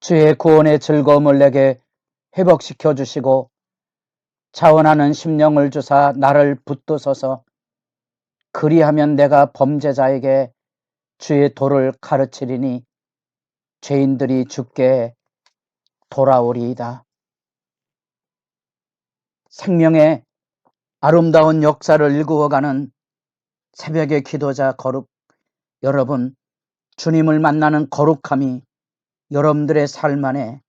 주의 구원의 즐거움을 내게 회복시켜 주시고 자원하는 심령을 주사 나를 붙드소서. 그리하면 내가 범죄자에게 주의 도를 가르치리니 죄인들이 주께 돌아오리이다. 생명의 아름다운 역사를 일구어가는 새벽의 기도자 거룩 여러분, 주님을 만나는 거룩함이 여러분들의 삶 안에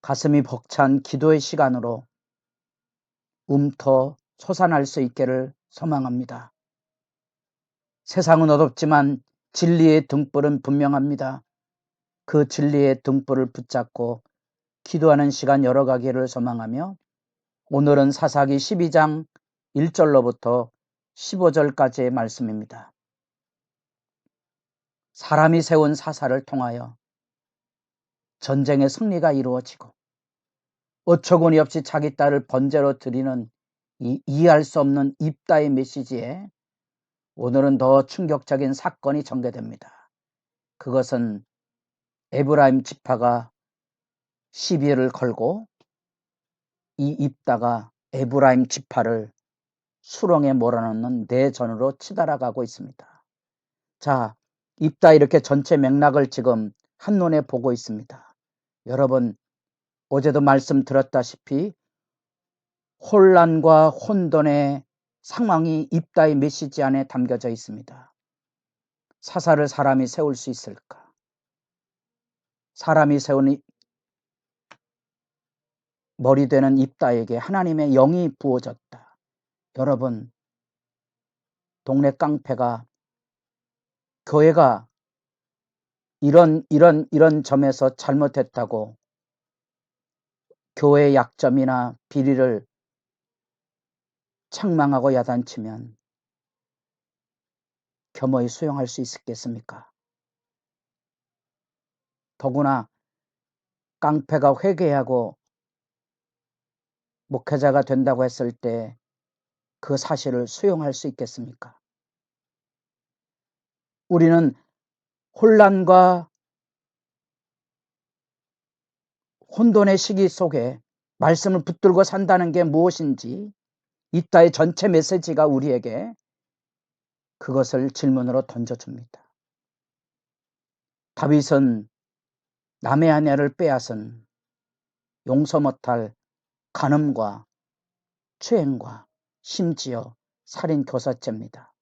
가슴이 벅찬 기도의 시간으로 솟아날 수 있기를 소망합니다. 세상은 어둡지만 진리의 등불은 분명합니다. 그 진리의 등불을 붙잡고 기도하는 시간 열어가기를 소망하며 오늘은 사사기 12장 1절로부터 15절까지의 말씀입니다. 사람이 세운 사사를 통하여 전쟁의 승리가 이루어지고 어처구니 없이 자기 딸을 번제로 드리는 이 이해할 수 없는 입다의 메시지에 오늘은 더 충격적인 사건이 전개됩니다. 그것은 에브라임 지파가 시비를 걸고 이 입다가 에브라임 지파를 수렁에 몰아넣는 내전으로 치달아가고 있습니다. 자, 입다 이렇게 전체 맥락을 지금 한눈에 보고 있습니다. 여러분, 어제도 말씀드렸다시피 혼란과 혼돈의 상황이 입다의 메시지 안에 담겨져 있습니다. 사사를 사람이 세울 수 있을까? 사람이 세운 머리 되는 입다에게 하나님의 영이 부어졌다. 여러분, 동네 깡패가 교회가 이런 점에서 잘못했다고 교회의 약점이나 비리를 책망하고 야단치면 겸허히 수용할 수 있겠습니까? 더구나 깡패가 회개하고 목회자가 된다고 했을 때 그 사실을 수용할 수 있겠습니까? 우리는 혼란과 혼돈의 시기 속에 말씀을 붙들고 산다는 게 무엇인지 입다의 전체 메시지가 우리에게 그것을 질문으로 던져줍니다. 다윗은 남의 아내를 빼앗은 용서 못할 간음과 추행과 심지어 살인 교사죄입니다.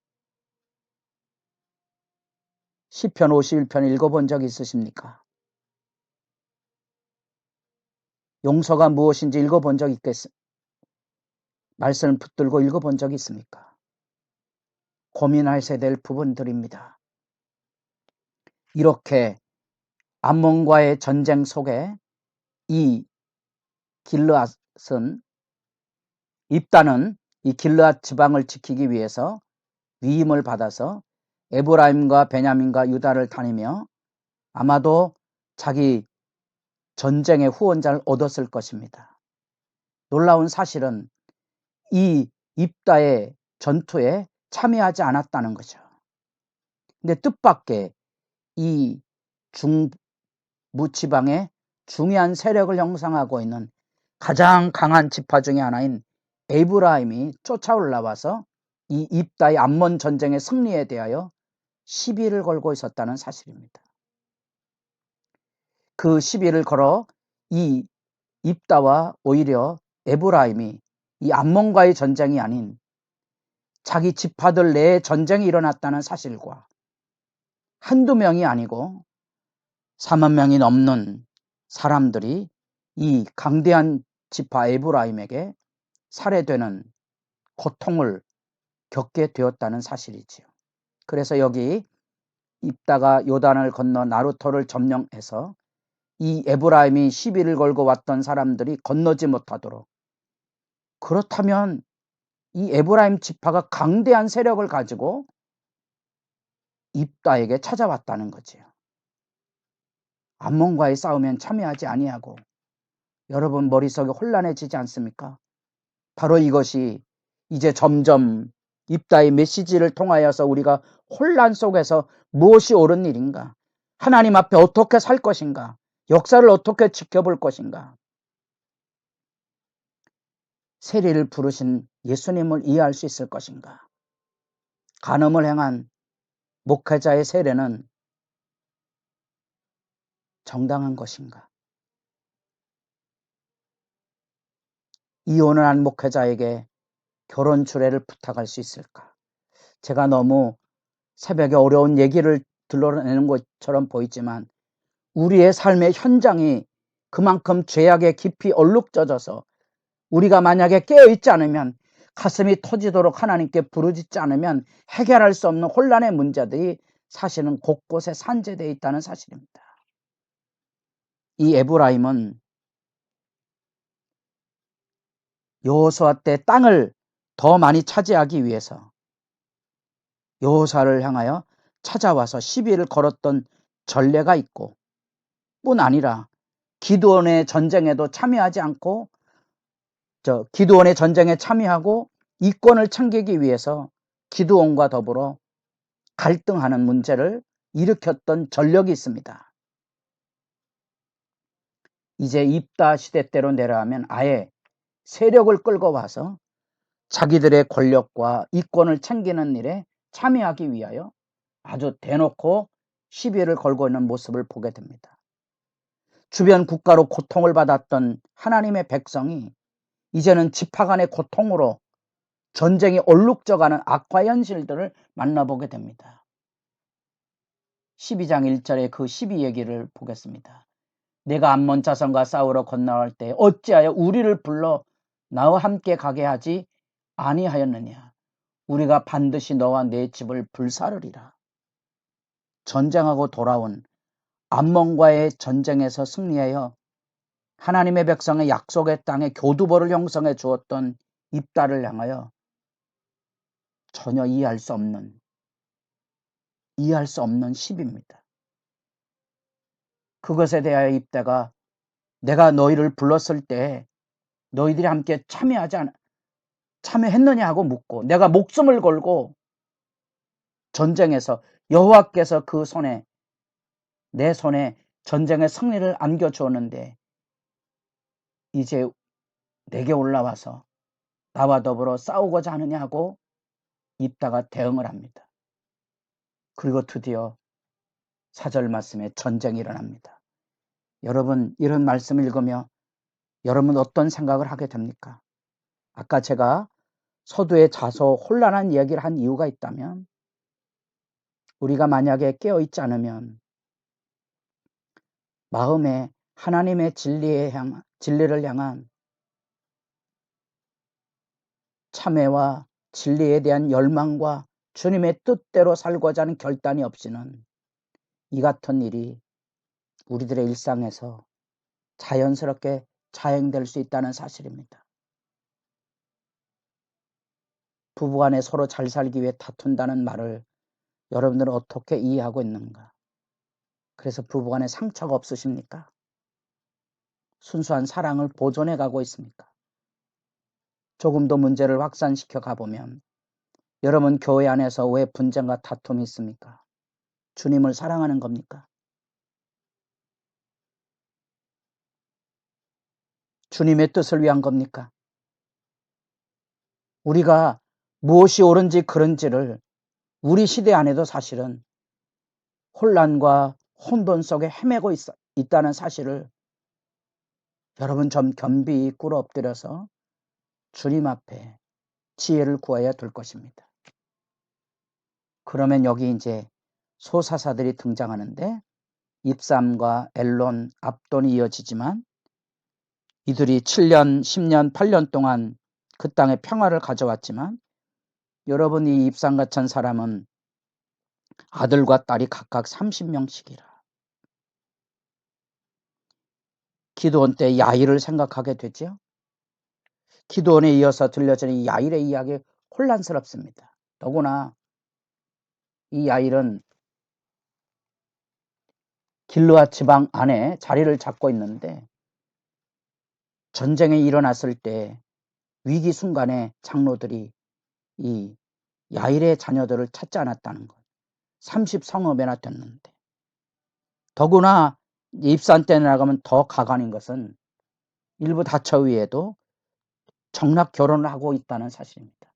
시편 51편 읽어본 적 있으십니까? 용서가 무엇인지 읽어본 적 있겠습니까? 말씀을 붙들고 읽어본 적이 있습니까? 고민하셔야 될 부분들입니다. 이렇게 암몬과의 전쟁 속에 이 길르앗은 입다는 이 길르앗 지방을 지키기 위해서 위임을 받아서 에브라임과 베냐민과 유다를 다니며 아마도 자기 전쟁의 후원자를 얻었을 것입니다. 놀라운 사실은 이 입다의 전투에 참여하지 않았다는 거죠. 근데 뜻밖의 이 중부지방의 중요한 세력을 형성하고 있는 가장 강한 지파 중에 하나인 에브라임이 쫓아올라와서 이 입다의 암몬 전쟁의 승리에 대하여 시비를 걸고 있었다는 사실입니다. 그 시비를 걸어 이 입다와 오히려 에브라임이 이 암몬과의 전쟁이 아닌 자기 지파들 내에 전쟁이 일어났다는 사실과 한두 명이 아니고 4만 명이 넘는 사람들이 이 강대한 지파 에브라임에게 살해되는 고통을 겪게 되었다는 사실이지요. 그래서 여기 입다가 요단을 건너 나루토를 점령해서 이 에브라임이 시비를 걸고 왔던 사람들이 건너지 못하도록, 그렇다면 이 에브라임 지파가 강대한 세력을 가지고 입다에게 찾아왔다는 거지요. 암몬과의 싸움엔 참여하지 아니하고 여러분 머릿속에 혼란해지지 않습니까? 바로 이것이 이제 점점 입다의 메시지를 통하여서 우리가 혼란 속에서 무엇이 옳은 일인가, 하나님 앞에 어떻게 살 것인가, 역사를 어떻게 지켜볼 것인가? 세리를 부르신 예수님을 이해할 수 있을 것인가? 간음을 행한 목회자의 세례는 정당한 것인가? 이혼을 한 목회자에게 결혼 주례를 부탁할 수 있을까? 제가 너무 새벽에 어려운 얘기를 들러내는 것처럼 보이지만 우리의 삶의 현장이 그만큼 죄악에 깊이 얼룩져져서 우리가 만약에 깨어있지 않으면, 가슴이 터지도록 하나님께 부르짖지 않으면 해결할 수 없는 혼란의 문제들이 사실은 곳곳에 산재되어 있다는 사실입니다. 이 에브라임은 여호수아 때 땅을 더 많이 차지하기 위해서 여호수아를 향하여 찾아와서 시비를 걸었던 전례가 있고, 뿐 아니라 기드온의 전쟁에도 참여하지 않고 기드온의 전쟁에 참여하고 이권을 챙기기 위해서 기드온과 더불어 갈등하는 문제를 일으켰던 전력이 있습니다. 이제 입다 시대 때로 내려가면 아예 세력을 끌고 와서 자기들의 권력과 이권을 챙기는 일에 참여하기 위하여 아주 대놓고 시비를 걸고 있는 모습을 보게 됩니다. 주변 국가로 고통을 받았던 하나님의 백성이 이제는 지파 간의 고통으로 전쟁이 얼룩져가는 악화 현실들을 만나보게 됩니다. 12장 1절에 그 12 얘기를 보겠습니다. 내가 암몬 자손과 싸우러 건너갈 때 어찌하여 우리를 불러 나와 함께 가게 하지 아니하였느냐? 우리가 반드시 너와 내 집을 불사르리라. 전쟁하고 돌아온 암몬과의 전쟁에서 승리하여 하나님의 백성의 약속의 땅에 교두보를 형성해 주었던 입다를 향하여 전혀 이해할 수 없는 시비입니다. 그것에 대하여 입다가 내가 너희를 불렀을 때 너희들이 함께 참여했느냐 하고 묻고, 내가 목숨을 걸고 전쟁에서 여호와께서 내 손에 전쟁의 승리를 안겨주었는데 이제 내게 올라와서 나와 더불어 싸우고자 하느냐 하고 입다가 대응을 합니다. 그리고 드디어 4절 말씀에 전쟁이 일어납니다. 여러분, 이런 말씀을 읽으며 여러분 어떤 생각을 하게 됩니까? 아까 제가 서두에 자서 혼란한 이야기를 한 이유가 있다면, 우리가 만약에 깨어있지 않으면 마음에 하나님의 진리를 향한 참회와 진리에 대한 열망과 주님의 뜻대로 살고자 하는 결단이 없이는 이 같은 일이 우리들의 일상에서 자연스럽게 자행될 수 있다는 사실입니다. 부부간에 서로 잘 살기 위해 다툰다는 말을 여러분들은 어떻게 이해하고 있는가? 그래서 부부간에 상처가 없으십니까? 순수한 사랑을 보존해 가고 있습니까? 조금 더 문제를 확산시켜 가보면, 여러분 교회 안에서 왜 분쟁과 다툼이 있습니까? 주님을 사랑하는 겁니까? 주님의 뜻을 위한 겁니까? 우리가 무엇이 옳은지 그른지를 우리 시대 안에도 사실은 혼란과 혼돈 속에 헤매고 있다는 사실을 여러분 좀 겸비 꿇어 엎드려서 주님 앞에 지혜를 구해야 될 것입니다. 그러면 여기 이제 소사사들이 등장하는데, 입삼과 엘론, 압돈이 이어지지만 이들이 7년, 10년, 8년 동안 그 땅에 평화를 가져왔지만, 여러분 이 입삼 같은 사람은 아들과 딸이 각각 30명씩이라. 기드온 때 야일을 생각하게 되죠. 기드온에 이어서 들려지는 이 야일의 이야기 혼란스럽습니다. 더구나 이 야일은 길르앗 지방 안에 자리를 잡고 있는데, 전쟁이 일어났을 때 위기 순간에 장로들이 이 야일의 자녀들을 찾지 않았다는 것. 30성읍에나 됐는데, 더구나 입산 때 나가면 더 가관인 것은 일부 다처위에도 정략 결혼을 하고 있다는 사실입니다.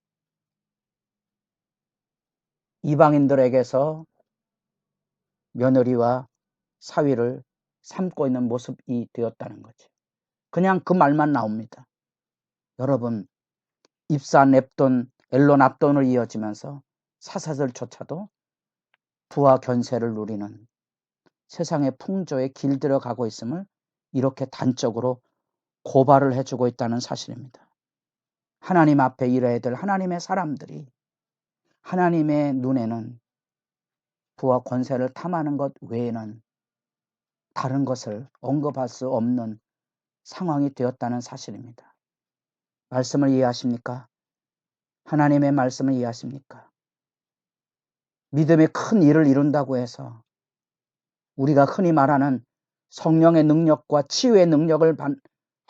이방인들에게서 며느리와 사위를 삼고 있는 모습이 되었다는 거죠. 그냥 그 말만 나옵니다. 여러분, 입사 냅돈, 엘로 납돈을 이어지면서 사사들조차도 부와 견세를 누리는 세상의 풍조에 길들여 가고 있음을 이렇게 단적으로 고발을 해주고 있다는 사실입니다. 하나님 앞에 일해야 될 하나님의 사람들이 하나님의 눈에는 부와 권세를 탐하는 것 외에는 다른 것을 언급할 수 없는 상황이 되었다는 사실입니다. 말씀을 이해하십니까? 하나님의 말씀을 이해하십니까? 믿음의 큰 일을 이룬다고 해서 우리가 흔히 말하는 성령의 능력과 치유의 능력을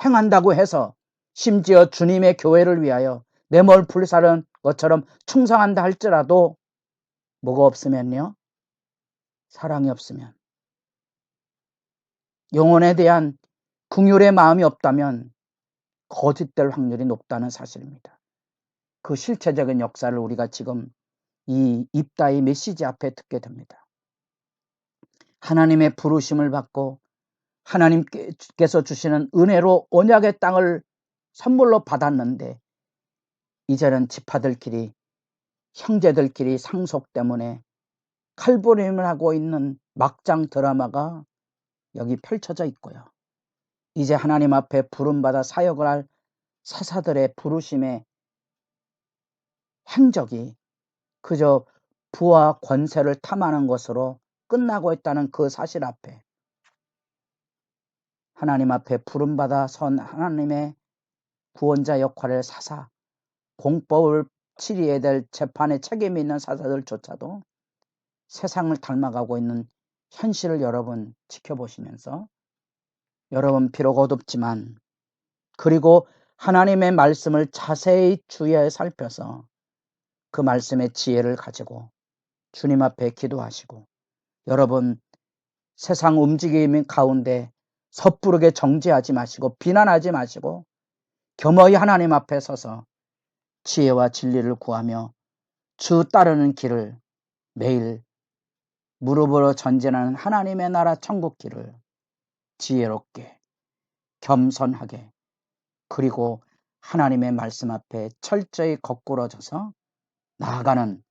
행한다고 해서 심지어 주님의 교회를 위하여 내몰 불사른 것처럼 충성한다 할지라도 뭐가 없으면요? 사랑이 없으면, 영혼에 대한 긍휼의 마음이 없다면 거짓될 확률이 높다는 사실입니다. 그 실체적인 역사를 우리가 지금 이 입다의 메시지 앞에 듣게 됩니다. 하나님의 부르심을 받고 하나님께서 주시는 은혜로 언약의 땅을 선물로 받았는데 이제는 지파들끼리 형제들끼리 상속 때문에 칼부림을 하고 있는 막장 드라마가 여기 펼쳐져 있고요. 이제 하나님 앞에 부름받아 사역을 할 사사들의 부르심의 행적이 그저 부와 권세를 탐하는 것으로 끝나고 있다는 그 사실 앞에 하나님 앞에 부름받아 선 하나님의 구원자 역할을 사사, 공법을 치리해야 될 재판에 책임이 있는 사사들조차도 세상을 닮아가고 있는 현실을 여러분 지켜보시면서 여러분 비록 어둡지만 그리고 하나님의 말씀을 자세히 주의하여 살펴서 그 말씀의 지혜를 가지고 주님 앞에 기도하시고 여러분 세상 움직임 가운데 섣부르게 정죄하지 마시고 비난하지 마시고 겸허히 하나님 앞에 서서 지혜와 진리를 구하며 주 따르는 길을 매일 무릎으로 전진하는 하나님의 나라 천국 길을 지혜롭게 겸손하게 그리고 하나님의 말씀 앞에 철저히 거꾸러져서 나아가는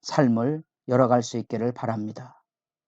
삶을 열어갈 수 있기를 바랍니다.